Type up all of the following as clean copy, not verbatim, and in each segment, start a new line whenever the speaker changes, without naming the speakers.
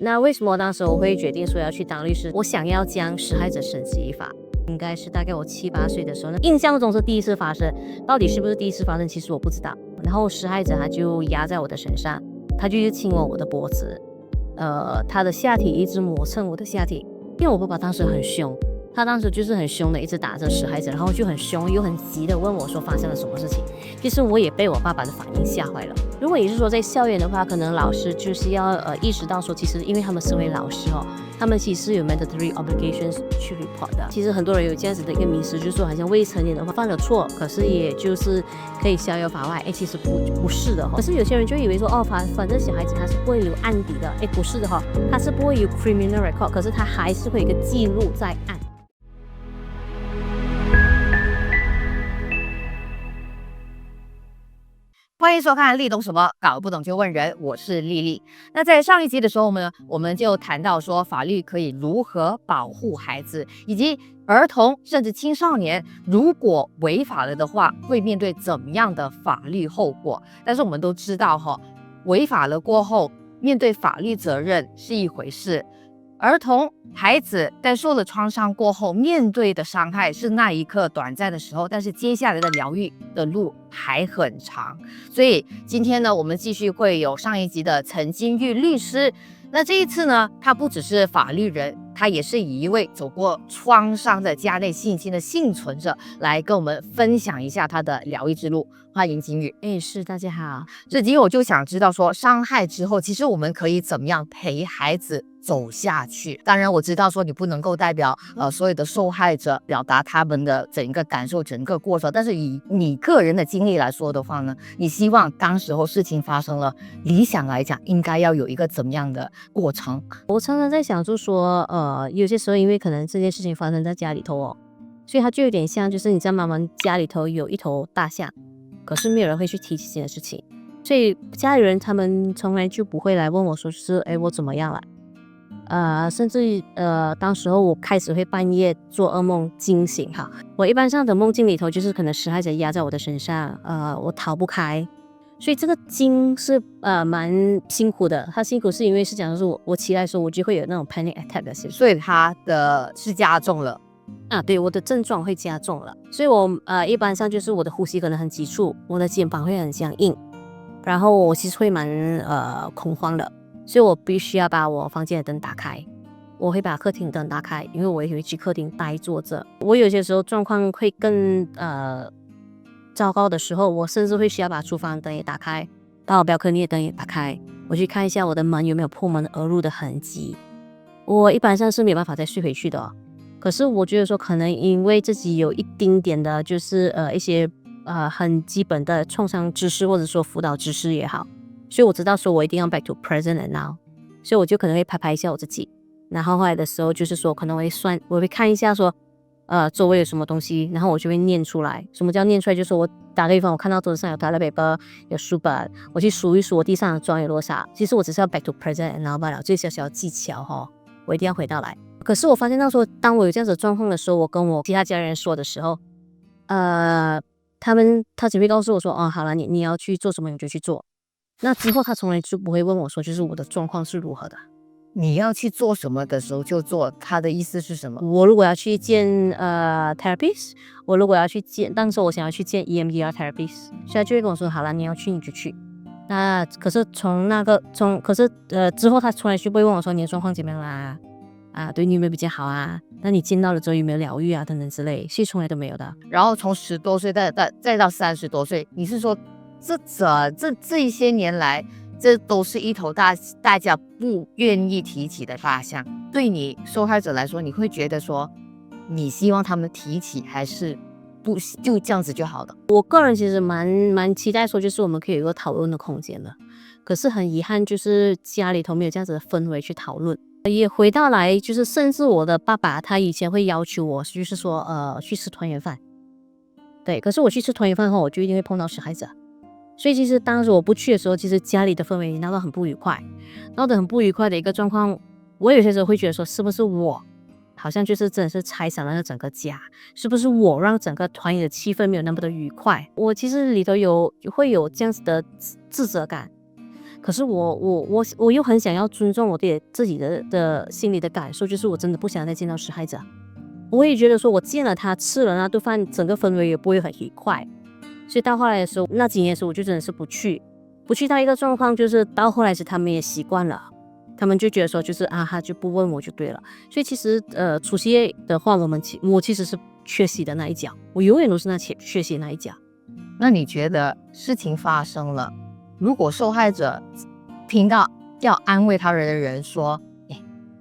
那为什么当时我会决定说要去当律师？我想要将施害者绳之以法。应该是大概我7、8岁的时候呢，印象中是第一次发生，到底是不是第一次发生，其实我不知道。然后施害者他就压在我的身上，他就一直亲我的脖子，他的下体一直磨蹭我的下体，因为我爸爸当时很凶。他当时就是很凶的，一直打着施害者，然后就很凶又很急的问我说发生了什么事情。其实我也被我爸爸的反应吓坏了。如果也是说在校园的话，可能老师就是要意识到说，其实因为他们身为老师他们其实有 mandatory obligations 去 report 的。其实很多人有这样子的一个迷思，就是说好像未成年的话犯了错，可是也就是可以逍遥法外。其实不是的。可是有些人就以为说反正小孩子他是不会留案底的。不是的他是不会有 criminal record， 可是他还是会有一个记录在案。
欢迎收看立懂什么，搞不懂就问人，我是丽丽。那在上一集的时候呢，我们就谈到说法律可以如何保护孩子，以及儿童甚至青少年如果违法了的话，会面对怎么样的法律后果。但是我们都知道违法了过后，面对法律责任是一回事，儿童孩子在受了创伤过后，面对的伤害是那一刻短暂的时候，但是接下来的疗愈的路还很长。所以今天呢，我们继续会有上一集的陈金玉律师。那这一次呢，他不只是法律人，他也是以一位走过创伤的家内性侵的幸存者来跟我们分享一下他的疗愈之路。欢迎金玉。
是，大家好。
这集我就想知道说，伤害之后，其实我们可以怎么样陪孩子走下去？当然我知道说你不能够代表所有的受害者表达他们的整个感受、整个过程，但是以你个人的经历来说的话呢，你希望当时候事情发生了，理想来讲应该要有一个怎么样的过程？
我常常在想，就说有些时候因为可能这件事情发生在家里头所以它就有点像，就是你在妈妈家里头有一头大象，可是没有人会去提起这件事情，所以家里人他们从来就不会来问我说是我怎么样了。甚至当时候我开始会半夜做噩梦惊醒我一般上的梦境里头就是可能施害者压在我的身上，我逃不开，所以这个惊是蛮辛苦的。它辛苦是因为是讲说我起来的时候我就会有那种 panic attack 的事，
所以他的是加重了
对，我的症状会加重了，所以我一般上就是我的呼吸可能很急促，我的肩膀会很僵硬，然后我其实会蛮恐慌的，所以我必须要把我房间的灯打开，我会把客厅灯打开，因为我也会去客厅呆坐着。我有些时候状况会更糟糕的时候，我甚至会需要把厨房灯也打开，把我balcony的灯也打开，我去看一下我的门有没有破门而入的痕迹。我一般上是没有办法再睡回去的可是我觉得说可能因为自己有一丁点的就是一些很基本的创伤知识或者说辅导知识也好，所以我知道说我一定要 back to present and now， 所以我就可能会拍一下我自己，然后后来的时候就是说可能我会看一下说周围有什么东西，然后我就会念出来。什么叫念出来？就是我打个比方，我看到桌子上有 toilet paper 有书本，我去数一数我地上的妆有多少，其实我只是要 back to present and now 罢了，最小小的技巧我一定要回到来。可是我发现到说当我有这样子的状况的时候，我跟我其他家人说的时候他只会告诉我说好了，你要去做什么你就去做，那之后他从来就不会问我说就是我的状况是如何的。
你要去做什么的时候就做，他的意思是什么？
我如果要去见therapist， 我如果要去见，当时我想要去见 EMDR therapist， 所以他就会跟我说好了，你要去你就去。那可是之后他从来就不会问我说你的状况怎么样啦，对你有没有比较好啊？那你见到了之后有没有疗愈啊？等等之类，所以从来都没有的。
然后从10多岁再到30多岁，你是说这一些年来，这都是一头大家不愿意提起的大象？对你受害者来说，你会觉得说你希望他们提起，还是不就这样子就好了？
我个人其实蛮期待说就是我们可以有一个讨论的空间的，可是很遗憾就是家里头没有这样子的氛围去讨论。也回到来就是甚至我的爸爸他以前会要求我就是说去吃团圆饭，对，可是我去吃团圆饭后我就一定会碰到施害者，所以其实当时我不去的时候，其实家里的氛围闹得很不愉快，闹得很不愉快的一个状况，我有些时候会觉得说是不是我好像就是真的是拆散了整个家，是不是我让整个团圆的气氛没有那么的愉快？我其实里头会有这样子的自责感。可是我又很想要尊重我自己的心里的感受，就是我真的不想再见到施害者。我也觉得说我见了他吃了那顿饭，整个氛围也不会很愉快。所以到后来的时候，那几年的时候我就真的是不去到一个状况，就是到后来是他们也习惯了，他们就觉得说就是他就不问我就对了。所以其实除夕夜的话，我其实是缺席的那一脚，我永远都是那缺席的那一脚。
那你觉得事情发生了，如果受害者听到要安慰他人的人说，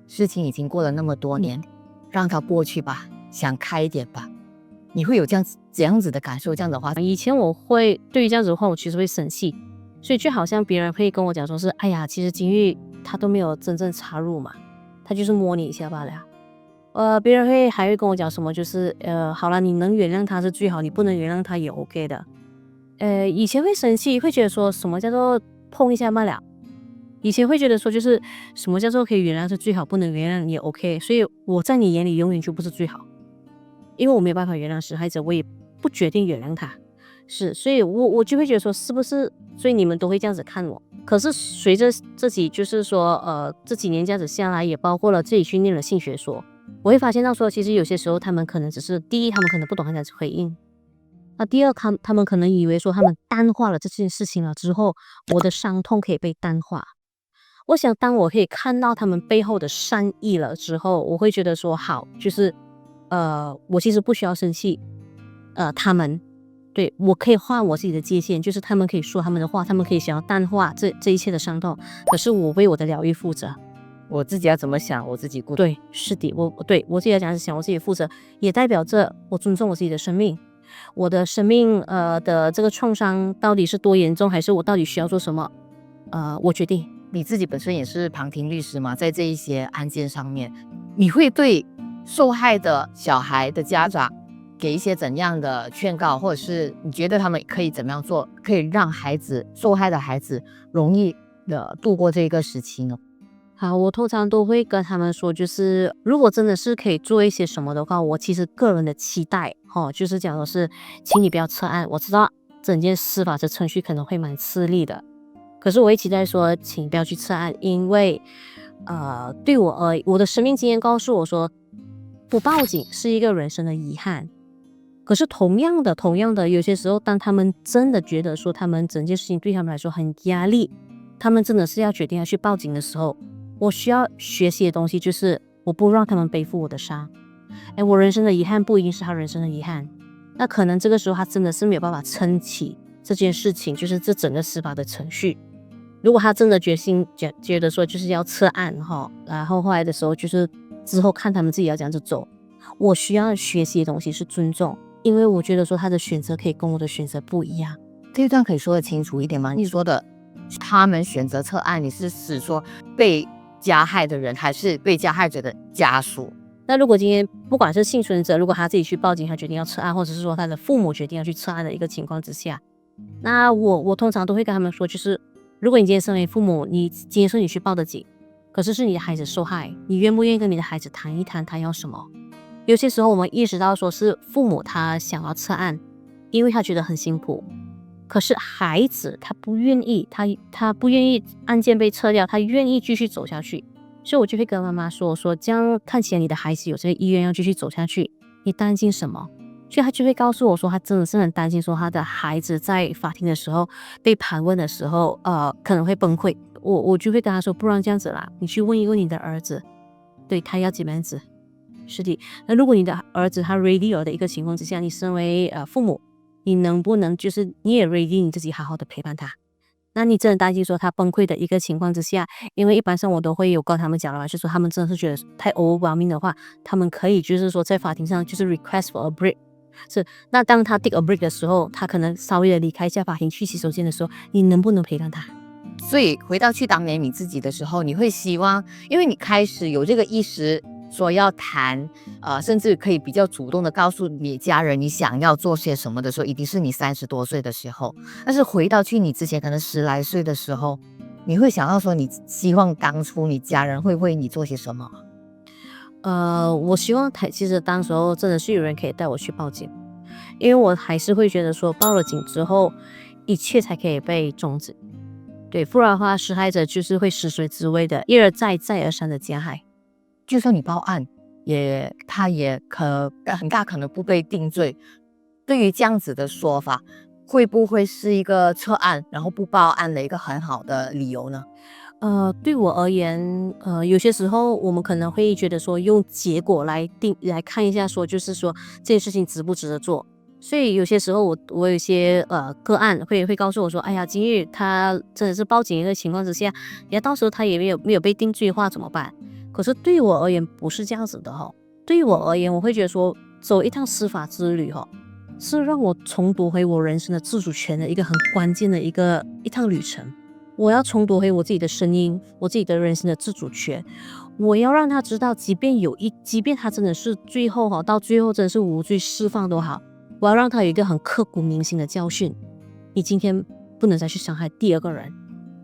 事情已经过了那么多年，让它过去吧，想开一点吧，你会有这样子的感受？这样的话，
以前我会对于这样子的话，我其实会生气，所以就好像别人会跟我讲说是，哎呀，其实金玉他都没有真正插入嘛，他就是摸你一下罢了。别人还会跟我讲什么，就是好了，你能原谅他是最好，你不能原谅他也 OK 的。以前会生气，会觉得说什么叫做碰一下罢了。以前会觉得说就是什么叫做可以原谅是最好，不能原谅也 OK。所以我在你眼里永远就不是最好，因为我没有办法原谅施害者，我也不决定原谅他。所以我就会觉得说是不是？所以你们都会这样子看我。可是随着自己就是说这几年这样子下来，也包括了自己去念了性学所，我会发现到说，其实有些时候他们可能只是第一，他们可能不懂这样子回应。那第二，他们可能以为说他们淡化了这件事情了之后，我的伤痛可以被淡化。我想当我可以看到他们背后的善意了之后，我会觉得说好，就是我其实不需要生气，他们对我可以画我自己的界限，就是他们可以说他们的话，他们可以想要淡化这一切的伤痛，可是我为我的疗愈负责。
我自己要怎么想，我自己顾。
对，是的，我自己来讲是想我自己负责，也代表着我尊重我自己的生命。我的生命的这个创伤到底是多严重，还是我到底需要做什么？我决定。
你自己本身也是旁听律师嘛，在这一些案件上面，你会对受害的小孩的家长给一些怎样的劝告，或者是你觉得他们可以怎么样做，可以让受害的孩子容易的度过这个时期呢？
好，我通常都会跟他们说，就是如果真的是可以做一些什么的话，我其实个人的期待，就是讲的是，请你不要撤案。我知道整件司法的程序可能会蛮吃力的，可是我会期待说，请不要去撤案，因为对我的生命经验告诉我说，不报警是一个人生的遗憾。可是同样的，有些时候，当他们真的觉得说，他们整件事情对他们来说很压力，他们真的是要决定要去报警的时候，我需要学习的东西就是我不让他们背负我的伤。我人生的遗憾不一定是他人生的遗憾，那可能这个时候他真的是没有办法撑起这件事情，就是这整个司法的程序。如果他真的觉得说就是要撤案然后后来的时候就是之后看他们自己要这样子走。我需要学习的东西是尊重，因为我觉得说他的选择可以跟我的选择不一样。
这一段可以说得清楚一点吗？你说的他们选择撤案，你是指说被加害的人还是被加害者的家属？
那如果今天不管是幸存者，如果他自己去报警，他决定要撤案，或者是说他的父母决定要去撤案的一个情况之下，那我通常都会跟他们说，就是如果你今天身为父母，你今天说你去报的警，可是你的孩子受害，你愿不愿意跟你的孩子谈一谈他要什么？有些时候我们意识到说是父母他想要撤案，因为他觉得很辛苦，可是孩子他不愿意，他不愿意案件被撤掉，他愿意继续走下去。所以我就会跟妈妈说这样看起来你的孩子有这个意愿要继续走下去，你担心什么？所以他就会告诉我说他真的是很担心说他的孩子在法庭的时候被盘问的时候可能会崩溃。我就会跟他说，不然这样子啦，你去问一问你的儿子，对他要怎么样子。是的，那如果你的儿子他 ready 了的一个情况之下，你身为父母，你能不能就是你也 ready 你自己好好的陪伴他？那你真的担心说他崩溃的一个情况之下，因为一般上我都会有跟他们讲了嘛，就是说他们真的是觉得太 overwhelming 的话，他们可以就是说在法庭上就是 request for a break。是，那当他 take a break 的时候，他可能稍微的离开一下法庭去洗手间的时候，你能不能陪伴他？
所以回到去当年你自己的时候，你会希望，因为你开始有这个意识说要谈，甚至可以比较主动的告诉你家人你想要做些什么的时候，一定是你30多岁的时候。但是回到去你之前可能10来岁的时候，你会想要说你希望当初你家人会为你做些什么？
我希望其实当时候真的是有人可以带我去报警，因为我还是会觉得说报了警之后，一切才可以被终止。对，不然的话，施害者就是会食髓知味的，一而再，再而三的加害。
就算你报案，他也很大可能不被定罪。对于这样子的说法，会不会是一个撤案然后不报案的一个很好的理由呢？
对我而言，有些时候我们可能会觉得说，用结果来看一下说，就是说这件事情值不值得做。所以有些时候我有一些个案会告诉我说，哎呀，今日他真的是报警的情况之下，到时候他也没有被定罪的话怎么办？可是对于我而言不是这样子的哈。对于我而言，我会觉得说，走一趟司法之旅哈，是让我重夺回我人生的自主权的一个很关键的一趟旅程。我要重夺回我自己的声音，我自己的人生的自主权。我要让他知道，即便他真的是到最后真的是无罪释放都好，我要让他有一个很刻骨铭心的教训。你今天不能再去伤害第二个人，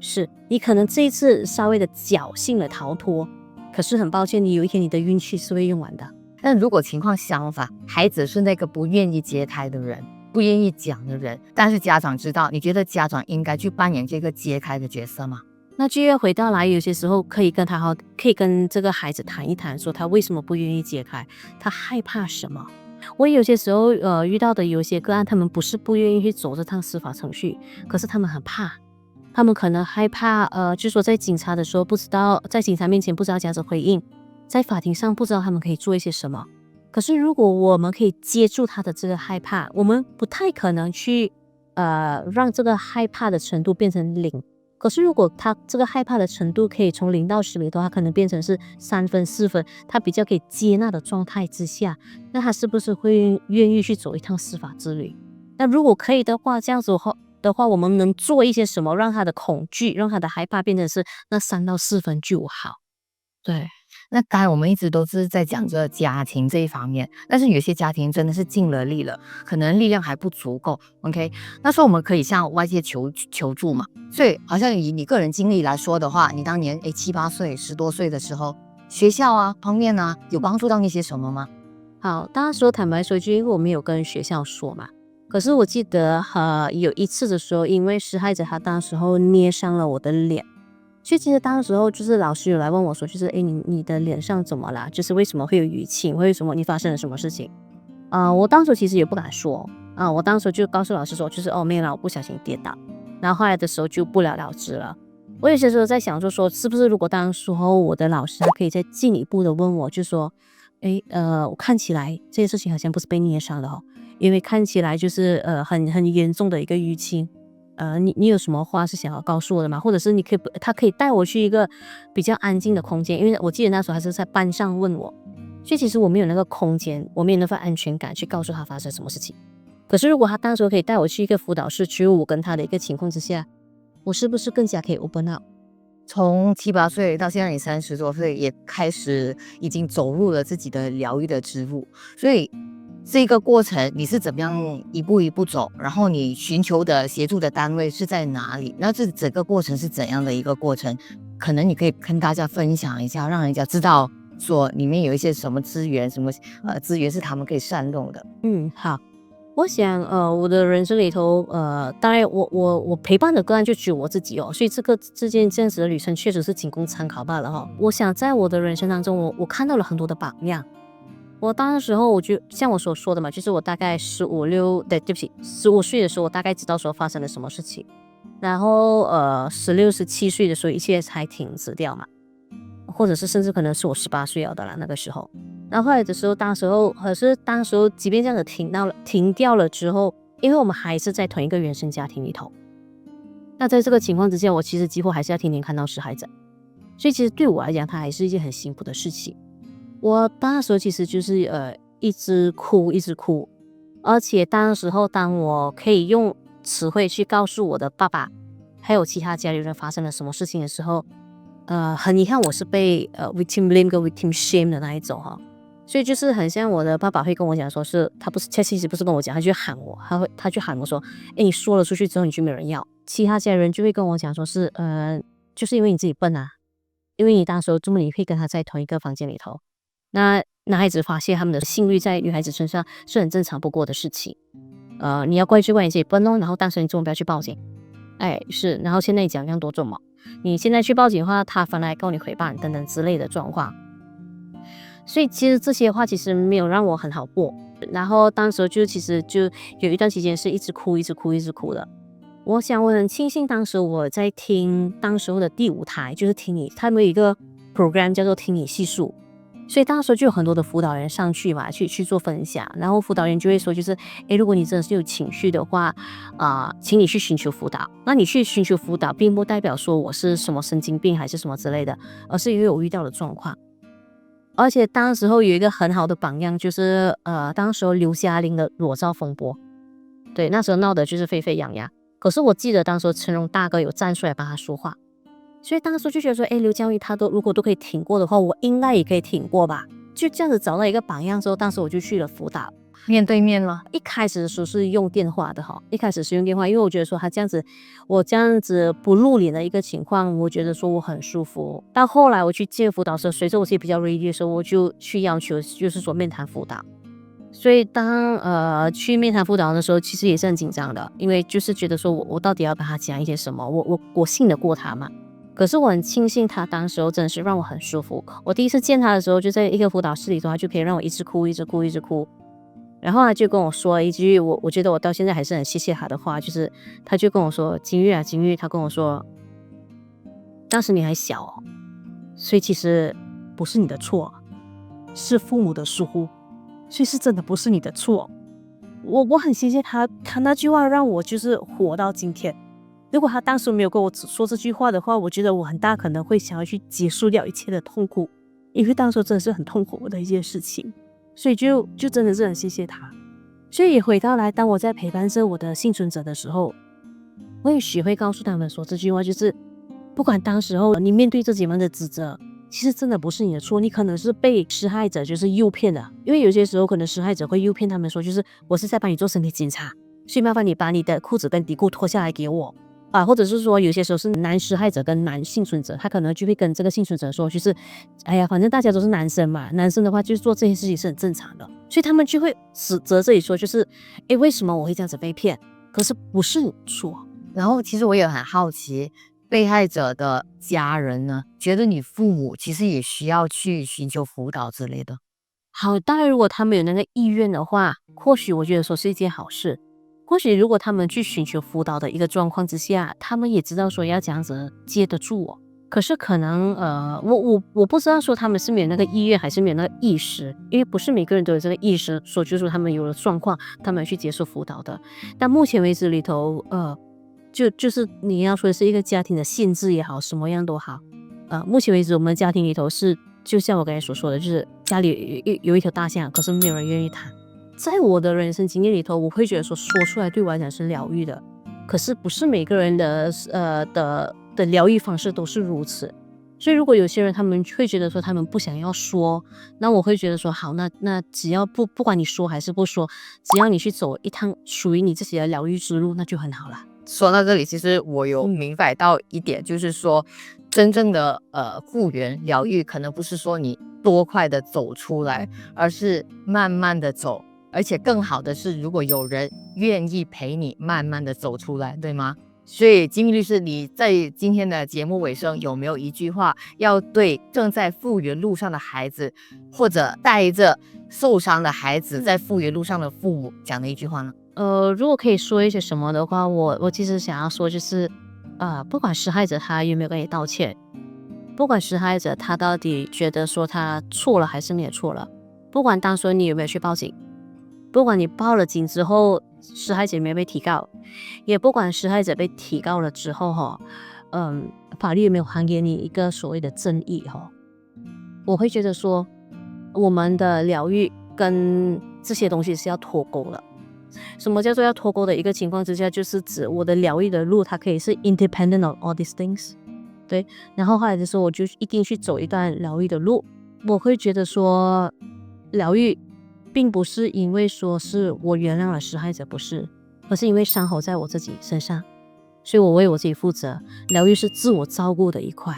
是你可能这一次稍微的侥幸了逃脱，可是很抱歉，你有一天你的运气是会用完的。
但如果情况相反，孩子是那个不愿意揭开的人，不愿意讲的人，但是家长知道，你觉得家长应该去扮演这个揭开的角色吗？
那就要回到来，有些时候可以跟这个孩子谈一谈，说他为什么不愿意揭开，他害怕什么。我有些时候遇到的有些个案，他们不是不愿意去走这趟司法程序，可是他们很怕，他们可能害怕就说在警察的时候不知道，在警察面前不知道这样子回应，在法庭上不知道他们可以做一些什么。可是如果我们可以接住他的这个害怕，我们不太可能去让这个害怕的程度变成0。可是如果他这个害怕的程度可以从0到10里头，他可能变成是3分4分，他比较可以接纳的状态之下，那他是不是会愿意去走一趟司法之旅？那如果可以的话，这样子的话，我们能做一些什么，让他的恐惧，让他的害怕变成是那3到4分就好。对。
那刚才我们一直都是在讲这家庭这一方面，但是有些家庭真的是尽了力了，可能力量还不足够 OK， 那时候我们可以向外界求助嘛。所以好像以你个人经历来说的话，你当年7、8岁10多岁的时候，学校啊方面啊有帮助到你些什么吗？
好，当时坦白说，就因为我没有跟学校说嘛，可是我记得有一次的时候，因为施害者他当时候捏伤了我的脸，所以其实当时候就是老师有来问我说，就是你的脸上怎么啦？就是为什么会有淤青？为什么你发生了什么事情？我当时其实也不敢说我当时就告诉老师说，就是没有啦，我不小心跌倒。然后后来的时候就不了了之了。我有些时候在想说是不是如果当时候我的老师他可以再进一步的问我，就说，我看起来这件事情好像不是被捏伤的因为看起来就是很严重的一个淤青。你有什么话是想要告诉我的吗？或者是他可以带我去一个比较安静的空间，因为我记得那时候还是在班上问我，所以其实我没有那个空间，我没有那份安全感去告诉他发生什么事情。可是如果他当时可以带我去一个辅导室，只有我跟他的一个情况之下，我是不是更加可以 open up？
从7、8岁到现在你30多岁，也开始已经走入了自己的疗愈的之路，所以这个过程你是怎么样一步一步走，然后你寻求的协助的单位是在哪里？那这整个过程是怎样的一个过程？可能你可以跟大家分享一下，让人家知道说里面有一些什么资源，什么资源是他们可以善用的。
好。我想，我的人生里头，当然我陪伴的个案就只有我自己所以这件这样子的旅程确实是仅供参考罢了我想在我的人生当中，我看到了很多的榜样。我当时候我就像我所说的嘛，就是我大概对不起，15岁的时候，我大概知道说发生了什么事情，然后16、17岁的时候，一切才停止掉嘛，或者是甚至可能是我18岁了的啦那个时候。然后后来的时候，当时候即便这样子停掉了之后，因为我们还是在同一个原生家庭里头，那在这个情况之下，我其实几乎还是要天天看到施害者，所以其实对我来讲，它还是一件很辛苦的事情。我当时候其实就是一直哭，而且当时候当我可以用词汇去告诉我的爸爸还有其他家里人发生了什么事情的时候，很遗憾我是被victim blame 跟 victim shame 的那一种所以就是很像我的爸爸会跟我讲说他其实不是跟我讲，他就喊我，他就喊我说，你说了出去之后你就没有人要。其他家人就会跟我讲说就是因为你自己笨因为你当时候这么你会跟他在同一个房间里头，那男孩子发泄他们的性欲在女孩子身上是很正常不过的事情。你要怪罪怪你自己笨然后当时你千万不要去报警。是，然后现在你讲这样多做嘛？你现在去报警的话，他反而来告你诽谤等等之类的状况。所以其实这些话其实没有让我很好过。然后当时其实有一段期间是一直哭的。我想我很庆幸当时我在听当时候的第5台，就是听你，他们有一个 program 叫做听你细数。所以当时就有很多的辅导员上去嘛，去做分享，然后辅导员就会说，就是如果你真的是有情绪的话，请你去寻求辅导。那你去寻求辅导，并不代表说我是什么神经病还是什么之类的，而是因为我遇到的状况。而且当时候有一个很好的榜样，就是当时候刘嘉玲的裸照风波，对，那时候闹得就是沸沸扬扬。可是我记得当时候成龙大哥有站出来帮他说话。所以当时就觉得说，刘嘉玲他如果都可以挺过的话，我应该也可以挺过吧。就这样子找到一个榜样之后，当时我就去了辅导，
面对面了。
一开始的时候是用电话的哈，因为我觉得说他这样子，我这样子不露脸的一个情况，我觉得说我很舒服。到后来我去见辅导的时候，随着我自己比较 ready 的时候，我就去要求就是说面谈辅导。所以当去面谈辅导的时候，其实也是很紧张的，因为就是觉得说我到底要跟他讲一些什么，我信得过他吗？可是我很庆幸他当时候真的是让我很舒服。我第一次见他的时候，就在一个辅导室里头，他就可以让我一直哭。然后他就跟我说一句我觉得我到现在还是很谢谢他的话，就是他就跟我说，金玉，他跟我说，当时你还小所以其实不是你的错，是父母的疏忽，所以是真的不是你的错。我很谢谢他那句话让我就是活到今天。如果他当时没有跟我说这句话的话，我觉得我很大可能会想要去结束掉一切的痛苦，因为当时真的是很痛苦的一件事情，所以就真的是很谢谢他。所以也回到来，当我在陪伴着我的幸存者的时候，我也学会告诉他们说这句话，就是不管当时候你面对这几样的指责，其实真的不是你的错，你可能是被施害者就是诱骗的。因为有些时候可能施害者会诱骗他们说，就是我是在帮你做身体检查，所以麻烦你把你的裤子跟底裤脱下来给我。或者是说有些时候是男施害者跟男幸存者，他可能就会跟这个幸存者说，就是反正大家都是男生嘛，男生的话就是做这些事情是很正常的，所以他们就会指责这里说，就是为什么我会这样子被骗，可是不是你错。
然后其实我也很好奇，被害者的家人呢，觉得你父母其实也需要去寻求辅导之类的。
好，当然如果他们有那个意愿的话，或许我觉得说是一件好事。或许如果他们去寻求辅导的一个状况之下，他们也知道说要这样子接得住我。可是可能我不知道说他们是没有那个意愿还是没有那个意识，因为不是每个人都有这个意识，说就是说他们有了状况，他们去接受辅导的。但目前为止里头，就是你要说的是一个家庭的限制也好，什么样都好，目前为止我们家庭里头是就像我刚才所说的，就是家里有一条大象，可是没有人愿意谈。在我的人生经验里头，我会觉得说出来对我来讲是疗愈的，可是不是每个人的疗愈方式都是如此。所以如果有些人他们会觉得说他们不想要说，那我会觉得说好，那只要不管你说还是不说，只要你去走一趟属于你自己的疗愈之路，那就很好了。
说到这里，其实我有明白到一点，就是说真正的复原疗愈，可能不是说你多快的走出来，而是慢慢的走。而且更好的是，如果有人愿意陪你慢慢的走出来，对吗？所以金密律师，你在今天的节目尾声有没有一句话要对正在复原路上的孩子，或者带着受伤的孩子在复原路上的父母讲的一句话呢？
如果可以说一些什么的话，我其实想要说就是，不管施害者他有没有跟你道歉，不管施害者他到底觉得说他错了还是没有错了，不管当时你有没有去报警，不管你报了警之后施害者有没有被提告，也不管施害者被提告了之后法律有没有还给你一个所谓的正义我会觉得说我们的疗愈跟这些东西是要脱钩的。什么叫做要脱钩的一个情况之下，就是指我的疗愈的路它可以是 independent of all these things， 对，然后后来的时候我就一定去走一段疗愈的路。我会觉得说疗愈并不是因为说是我原谅了施害者，不是，而是因为伤口在我自己身上，所以我为我自己负责。疗愈是自我照顾的一块。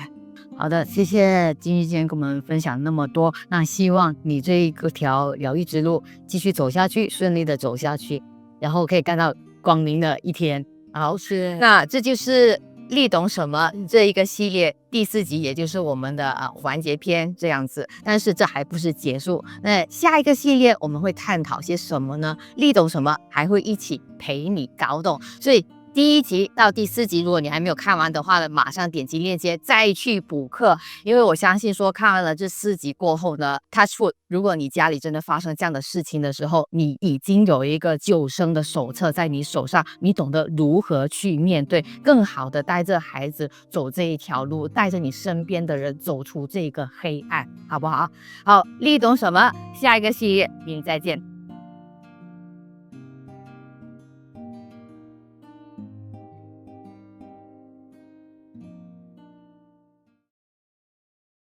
好的，谢谢金玉今天跟我们分享那么多，那希望你这一条疗愈之路继续走下去，顺利的走下去，然后可以看到光明的一天。好，
是
那这就是力懂什么这一个系列第4集，也就是我们的完结篇这样子。但是这还不是结束，那下一个系列我们会探讨些什么呢？力懂什么还会一起陪你搞懂，所以第1集到第4集，如果你还没有看完的话呢，马上点击链接再去补课。因为我相信说看完了这4集过后呢 ，touch wood，如果你家里真的发生这样的事情的时候，你已经有一个救生的手册在你手上，你懂得如何去面对，更好的带着孩子走这一条路，带着你身边的人走出这个黑暗，好不好？好，力懂什么？下一个系列，明天再见。